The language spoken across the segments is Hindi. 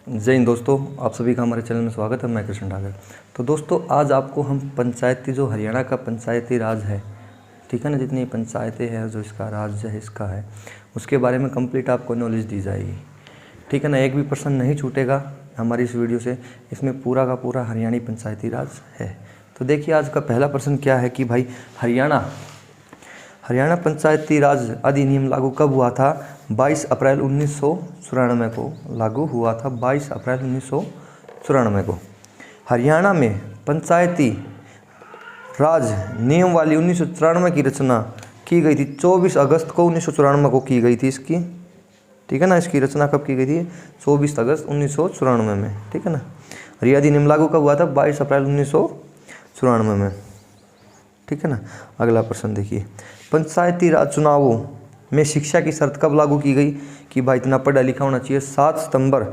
जय हिंद दोस्तों, आप सभी का हमारे चैनल में स्वागत है। मैं कृष्ण डागर। तो दोस्तों, आज आपको हम पंचायती जो हरियाणा का पंचायती राज है, ठीक है ना, जितनी पंचायतें हैं, जो इसका राज्य है, इसका है, उसके बारे में कंप्लीट आपको नॉलेज दी जाएगी, ठीक है ना। एक भी पर्सन नहीं छूटेगा हमारी इस वीडियो से। इसमें पूरा का पूरा हरियाणी पंचायती राज है। तो देखिए, आज का पहला प्रश्न क्या है कि भाई हरियाणा पंचायती राज अधिनियम लागू कब हुआ था? 22 अप्रैल 1994 को लागू हुआ था। 22 अप्रैल 1994 को हरियाणा में पंचायती राज नियमावली 1994 की रचना की गई थी। 24 अगस्त को 1994 को की गई थी इसकी, ठीक है ना। इसकी रचना कब की गई थी? 24 अगस्त 1994 में, ठीक है ना। और यह अधिनियम लागू कब हुआ था? 22 अप्रैल 1994 में, ठीक है ना। अगला प्रश्न देखिए, पंचायती राज चुनावों में शिक्षा की शर्त कब लागू की गई कि भाई इतना पढ़ा लिखा होना चाहिए? 7 सितंबर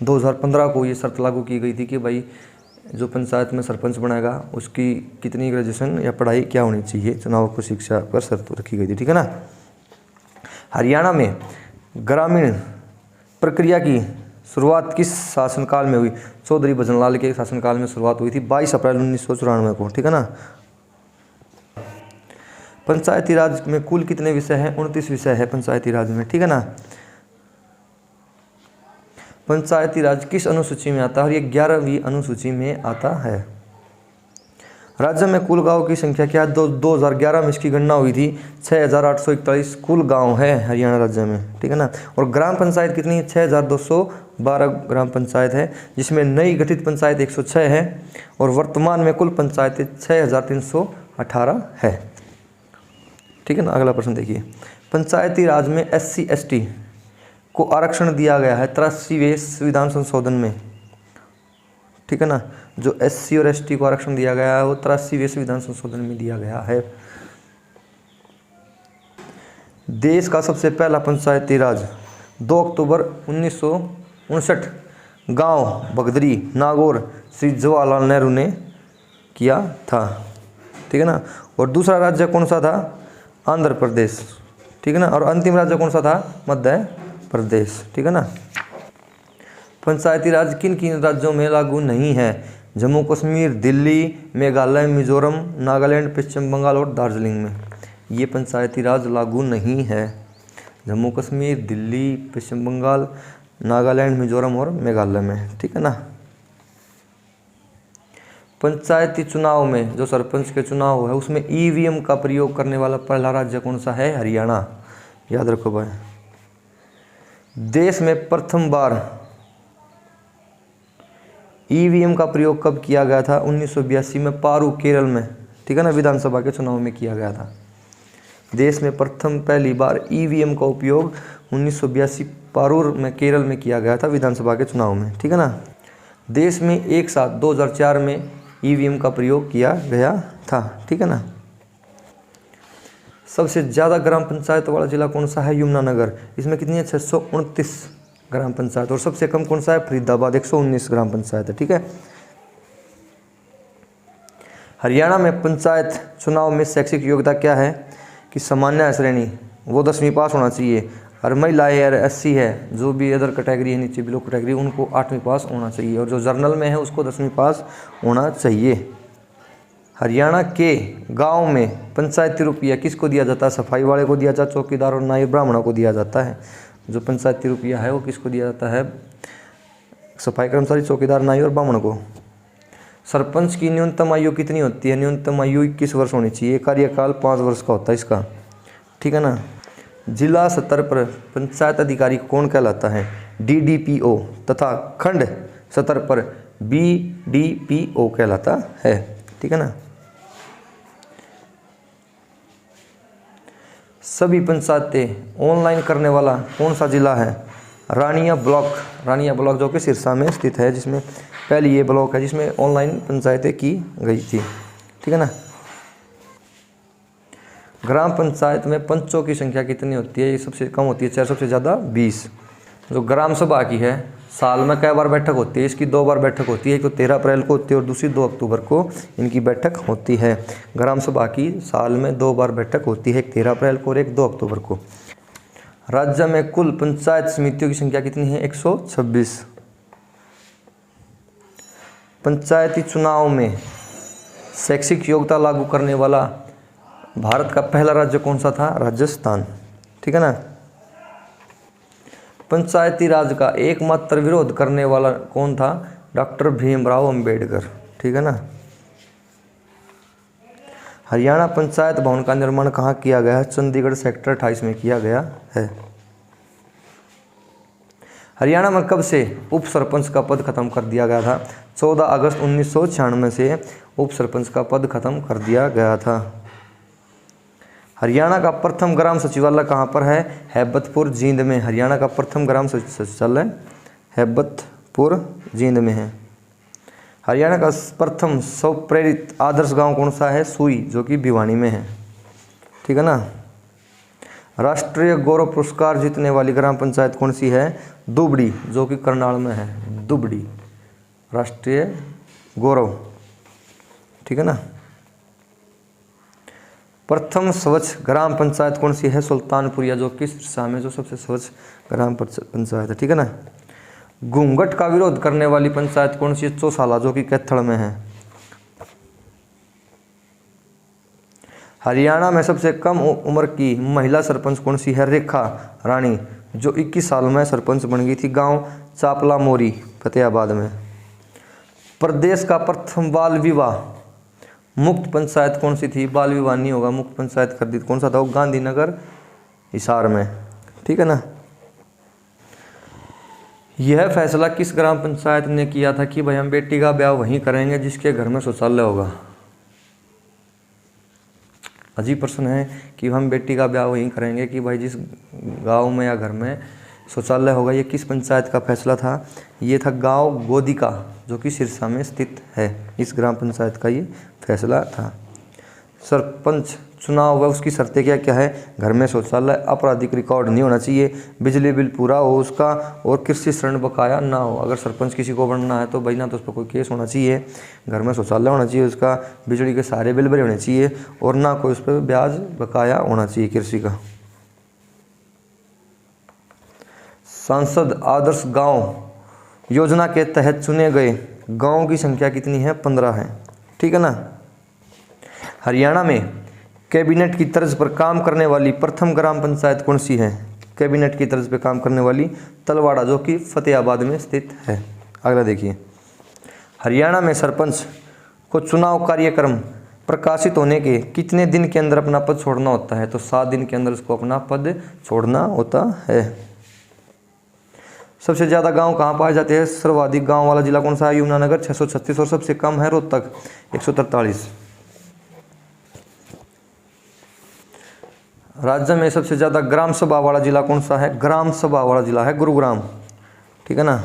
2015 को ये शर्त लागू की गई थी कि भाई जो पंचायत में सरपंच बनाएगा उसकी कितनी ग्रेजुएशन या पढ़ाई क्या होनी चाहिए, चुनाव को शिक्षा पर शर्त रखी गई थी, ठीक है ना। हरियाणा में ग्रामीण प्रक्रिया की शुरुआत किस शासनकाल में हुई? चौधरी भजनलाल के शासनकाल में शुरुआत हुई थी 22 अप्रैल 1994 को, ठीक है ना। पंचायती राज में कुल कितने विषय हैं? 29 विषय है पंचायती राज में, ठीक है ना। पंचायती राज किस अनुसूची में आता है? और ये 11वीं अनुसूची में आता है। राज्य में कुल गांव की संख्या क्या है? 2011 में इसकी गणना हुई थी। 6841 कुल गांव है हरियाणा राज्य में, ठीक है ना। और ग्राम पंचायत कितनी है? 6212 ग्राम पंचायत है, जिसमें नई गठित पंचायत 106 है और वर्तमान में कुल पंचायतें 6318 है, ठीक है ना। अगला प्रश्न देखिए, पंचायती राज में SC/ST को आरक्षण दिया गया है 83वें संविधान संशोधन में, ठीक है ना। जो SC और ST को आरक्षण दिया गया है वो 83वें संविधान संशोधन में दिया गया है। देश का सबसे पहला पंचायती राज 2 अक्टूबर 1959 गांव बगदरी, नागौर, श्री जवाहरलाल नेहरू ने किया था, ठीक है ना। और दूसरा राज्य कौन सा था? आंध्र प्रदेश, ठीक है ना। और अंतिम राज्य कौन सा था? मध्य प्रदेश, ठीक है ना। पंचायती राज किन किन राज्यों में लागू नहीं है? जम्मू कश्मीर, दिल्ली, मेघालय, मिजोरम, नागालैंड, पश्चिम बंगाल और दार्जिलिंग में ये पंचायती राज लागू नहीं है। जम्मू कश्मीर, दिल्ली, पश्चिम बंगाल, नागालैंड, मिजोरम और मेघालय में, ठीक है ना। पंचायती चुनाव में जो सरपंच के चुनाव है उसमें EVM का प्रयोग करने वाला पहला राज्य कौन सा है? हरियाणा, याद रखो भाई। देश में प्रथम बार EVM का प्रयोग कब किया गया था? 1982 में पारू, केरल में, ठीक है ना। विधानसभा के चुनाव में किया गया था। देश में पहली बार EVM का उपयोग 1982 पारूर में, केरल में किया गया था विधानसभा के चुनाव में, ठीक है ना। देश में एक साथ 2004 में EVM का प्रयोग किया गया था, ठीक है ना। सबसे ज़्यादा ग्राम पंचायत वाला जिला कौन सा है? यमुनानगर। इसमें कितनी है? 629 ग्राम पंचायत। और सबसे कम कौन सा है? फरीदाबाद, 119 ग्राम पंचायत है, ठीक है। हरियाणा में पंचायत चुनाव में शैक्षिक योग्यता क्या है? कि सामान्य श्रेणी वो 10वीं पास होना चाहिए, और महिलाएं और SC है, जो भी अदर कैटेगरी है, नीचे बिलो कैटेगरी, उनको 8वीं पास होना चाहिए, और जो जर्नल में है उसको 10वीं पास होना चाहिए। हरियाणा के गांव में पंचायती रुपया किसको दिया जाता है? सफाई वाले को दिया जाता है, चौकीदार और नाई ब्राह्मणों को दिया जाता है। जो पंचायती रुपया है वो किसको दिया जाता है? सफाई कर्मचारी, चौकीदार, नाई और ब्राह्मण को। सरपंच की न्यूनतम आयु कितनी होती है? न्यूनतम आयु 21 वर्ष होनी चाहिए। कार्यकाल 5 वर्ष का होता है इसका, ठीक है ना। जिला स्तर पर पंचायत अधिकारी कौन कहलाता है? DDPO तथा खंड स्तर पर BDPO कहलाता है, ठीक है ना। सभी पंचायतें ऑनलाइन करने वाला कौन सा जिला है? रानिया ब्लॉक जो कि सिरसा में स्थित है, जिसमें पहली ये ब्लॉक है जिसमें ऑनलाइन पंचायतें की गई थी, ठीक है ना। ग्राम पंचायत में पंचों की संख्या कितनी होती है? ये सबसे कम होती है 4, सबसे ज़्यादा 20। जो ग्राम सभा की है, साल में कई बार बैठक होती है? इसकी 2 बार बैठक होती है, एक तो 13 अप्रैल को होती है और दूसरी 2 अक्टूबर को इनकी बैठक होती है। ग्राम सभा की साल में 2 बार बैठक होती है, एक 13 अप्रैल को और एक 2 अक्टूबर को। राज्य में कुल पंचायत समितियों की संख्या कितनी है? 126। पंचायती चुनाव में शैक्षिक योग्यता लागू करने वाला भारत का पहला राज्य कौन सा था? राजस्थान। ठीक है ना। पंचायती राज का एकमात्र विरोध करने वाला कौन था? डॉक्टर भीमराव अंबेडकर। ठीक है ना। हरियाणा पंचायत भवन का निर्माण कहाँ किया गया है? चंडीगढ़ सेक्टर 28 में किया गया है। हरियाणा में कब से उप सरपंच का पद खत्म कर दिया गया था? 14 अगस्त 1996 से उप सरपंच का पद खत्म कर दिया गया था। हरियाणा का प्रथम ग्राम सचिवालय कहाँ पर है? हैबतपुर जींद में। हरियाणा का प्रथम ग्राम सचिवालय हैबतपुर जींद में है। हरियाणा का प्रथम स्वप्रेरित आदर्श गांव कौन सा है? सुई, जो कि भिवानी में है। ठीक है ना। राष्ट्रीय गौरव पुरस्कार जीतने वाली ग्राम पंचायत कौन सी है? दुबड़ी, जो कि करनाल में है। दुबड़ी राष्ट्रीय गौरव। ठीक है ना। प्रथम स्वच्छ ग्राम पंचायत कौन सी है? सुल्तानपुरिया, जो कि सिरसा में जो सबसे स्वच्छ ग्राम पंचायत है। ठीक है ना। घूंघट का विरोध करने वाली पंचायत कौन सी है? चौसाला, जो कि कैथल में है। हरियाणा में सबसे कम उम्र की महिला सरपंच कौन सी है? रेखा रानी, जो 21 साल में सरपंच बन गई थी। गांव चापला मोरी, फतेहाबाद में। प्रदेश का प्रथम बाल विवाह मुक्त पंचायत कौन सी थी? बाल विवाह नहीं होगा, मुक्त पंचायत कर दी। कौन सा था? गांधीनगर हिसार में। ठीक है ना। यह फैसला किस ग्राम पंचायत ने किया था कि भाई हम बेटी का ब्याह वहीं करेंगे जिसके घर में शौचालय होगा? अजीब प्रश्न है कि हम बेटी का ब्याह वहीं करेंगे कि भाई जिस गांव में या घर में शौचालय होगा। ये किस पंचायत का फैसला था? ये था गांव गोदिका, जो कि सिरसा में स्थित है। इस ग्राम पंचायत का ये फैसला था। सरपंच चुनाव व उसकी शर्तें क्या क्या है? घर में शौचालय, आपराधिक रिकॉर्ड नहीं होना चाहिए, बिजली बिल पूरा हो उसका, और कृषि ऋण बकाया ना हो। अगर सरपंच किसी को बनना है तो भाई ना तो उस पर कोई केस होना चाहिए, घर में शौचालय होना चाहिए उसका, बिजली के सारे बिल भरे होने चाहिए, और ना कोई उस पर ब्याज बकाया होना चाहिए कृषि का। सांसद आदर्श गाँव योजना के तहत चुने गए गाँव की संख्या कितनी है? 15 है। ठीक है ना। हरियाणा में कैबिनेट की तर्ज पर काम करने वाली प्रथम ग्राम पंचायत कौन सी है? कैबिनेट की तर्ज पर काम करने वाली तलवाड़ा, जो कि फतेहाबाद में स्थित है। अगला देखिए। हरियाणा में सरपंच को चुनाव कार्यक्रम प्रकाशित होने के कितने दिन के अंदर अपना पद छोड़ना होता है? तो 7 दिन के अंदर उसको अपना पद छोड़ना होता है। सबसे ज़्यादा गांव कहाँ पाए जाते हैं? सर्वाधिक गांव वाला जिला कौन सा है? यमुनानगर 636, और सबसे कम है रोहतक 143। राज्य में सबसे ज़्यादा ग्राम सभा वाला जिला कौन सा है? ग्राम सभा वाला जिला है गुरुग्राम। ठीक है ना।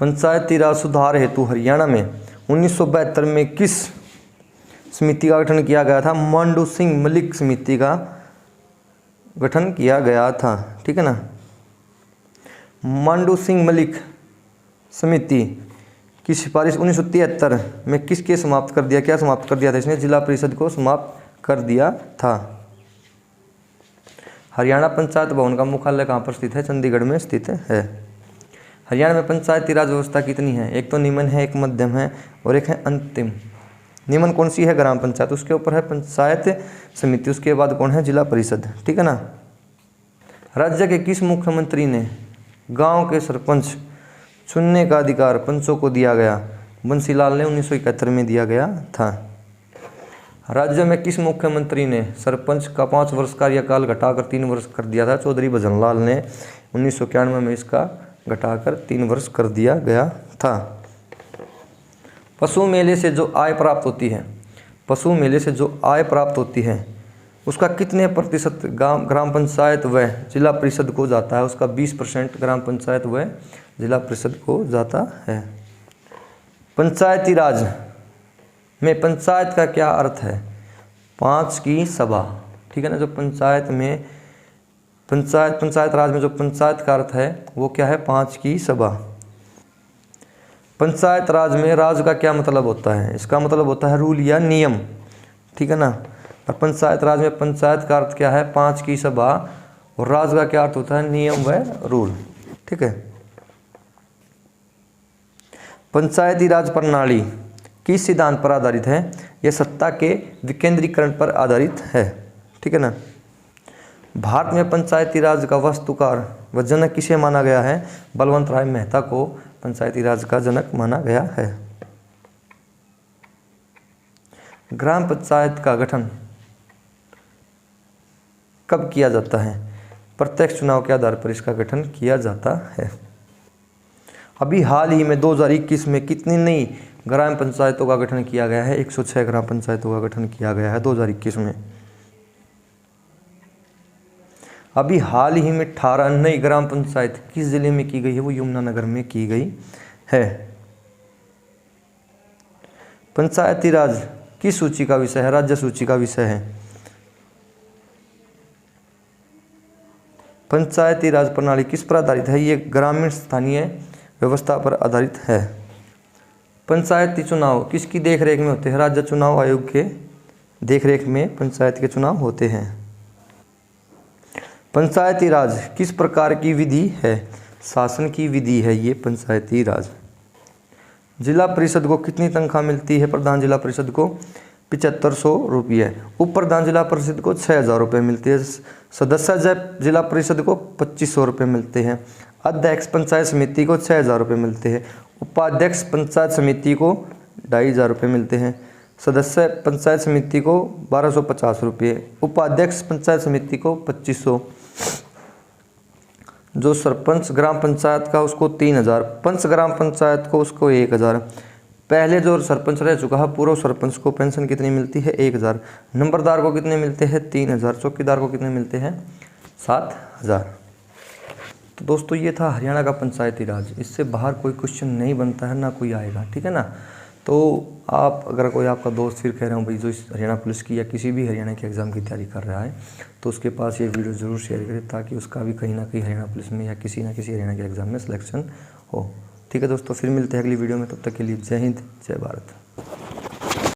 पंचायती राज सुधार हेतु हरियाणा में 1972 में किस समिति का गठन किया गया था? मंडू सिंह मलिक समिति का गठन किया गया था। ठीक है ना। मंडू सिंह मलिक समिति की सिफारिश 1973 में किसके समाप्त कर दिया? क्या समाप्त कर दिया था इसने? जिला परिषद को समाप्त कर दिया था। हरियाणा पंचायत भवन का मुख्यालय कहाँ पर स्थित है? चंडीगढ़ में स्थित है। हरियाणा में पंचायती राज व्यवस्था कितनी है? एक तो निम्न है, एक मध्यम है, और एक है अंतिम। निम्न कौन सी है? ग्राम पंचायत, उसके ऊपर है पंचायत समिति, उसके बाद कौन है? जिला परिषद। ठीक है ना। राज्य के किस मुख्यमंत्री ने गांव के सरपंच चुनने का अधिकार पंचों को दिया गया? बंसीलाल ने 1971 में दिया गया था। राज्य में किस मुख्यमंत्री ने सरपंच का 5 वर्ष कार्यकाल घटाकर 3 वर्ष कर दिया था? चौधरी भजनलाल ने 1991 में इसका घटाकर 3 वर्ष कर दिया गया था। पशु मेले से जो आय प्राप्त होती है, पशु मेले से जो आय प्राप्त होती है उसका कितने प्रतिशत ग्राम पंचायत व जिला परिषद को जाता है? उसका 20% ग्राम पंचायत व जिला परिषद को जाता है। पंचायती राज में पंचायत का क्या अर्थ है? 5 की सभा। ठीक है ना। जो पंचायत राज में जो पंचायत का अर्थ है वो क्या है? 5 की सभा। पंचायत राज में राज का क्या मतलब होता है? इसका मतलब होता है रूल या नियम। ठीक है ना। और पंचायत राज में पंचायत का अर्थ क्या है? 5 की सभा, और राज का क्या अर्थ होता है? नियम व रूल। ठीक है। पंचायती राज प्रणाली किस सिद्धांत पर आधारित है? यह सत्ता के विकेंद्रीकरण पर आधारित है। ठीक है ना। भारत में पंचायती राज का वास्तुकार व जनक किसे माना गया है? बलवंत राय मेहता को पंचायती राज का जनक माना गया है। ग्राम पंचायत का गठन कब किया जाता है? प्रत्यक्ष चुनाव के आधार पर इसका गठन किया जाता है। अभी हाल ही में 2021 में कितनी नई ग्राम पंचायतों का गठन किया गया है? 106 ग्राम पंचायतों का गठन किया गया है 2021 में। अभी हाल ही में 18 नई ग्राम पंचायत किस जिले में की गई है? वो यमुनानगर में की गई है। पंचायती राज किस सूची का विषय है? राज्य सूची का विषय है। पंचायती राज प्रणाली किस पर आधारित है? ये ग्रामीण स्थानीय व्यवस्था पर आधारित है। पंचायती चुनाव किसकी देखरेख में होते हैं? राज्य चुनाव आयोग के देखरेख में पंचायत के चुनाव होते हैं। पंचायती राज किस प्रकार की विधि है? शासन की विधि है ये पंचायती राज। जिला परिषद को कितनी तनख्वाह मिलती है? प्रधान जिला परिषद को 7500 रुपये, उप प्रधान जिला परिषद को 6000 रुपये मिलती है, सदस्य जिला परिषद को 2500 रुपये मिलते हैं, अध्यक्ष पंचायत समिति को 6000 रुपये मिलते हैं, उपाध्यक्ष पंचायत समिति को 2500 रुपये मिलते हैं, सदस्य पंचायत समिति को 1250 रुपये, उपाध्यक्ष पंचायत समिति को 2500, जो सरपंच ग्राम पंचायत का उसको 3000, पंच ग्राम पंचायत को उसको 1000। पहले जो सरपंच रह चुका है पूर्व सरपंच को पेंशन कितनी मिलती है? 1000। नंबरदार को कितने मिलते हैं? 3000। चौकीदार को कितने मिलते हैं? 7000। तो दोस्तों ये था हरियाणा का पंचायती राज। इससे बाहर कोई क्वेश्चन नहीं बनता है, ना कोई आएगा। ठीक है ना। तो आप अगर कोई आपका दोस्त फिर कह रहे हो भाई जो इस हरियाणा पुलिस की या किसी भी हरियाणा के एग्ज़ाम की तैयारी कर रहा है तो उसके पास ये वीडियो ज़रूर शेयर करें ताकि उसका भी कहीं ना कहीं हरियाणा पुलिस में या किसी ना किसी हरियाणा के एग्ज़ाम में सिलेक्शन हो। ठीक है दोस्तों, फिर मिलते हैं अगली वीडियो में। तब तक के लिए जय हिंद, जय भारत।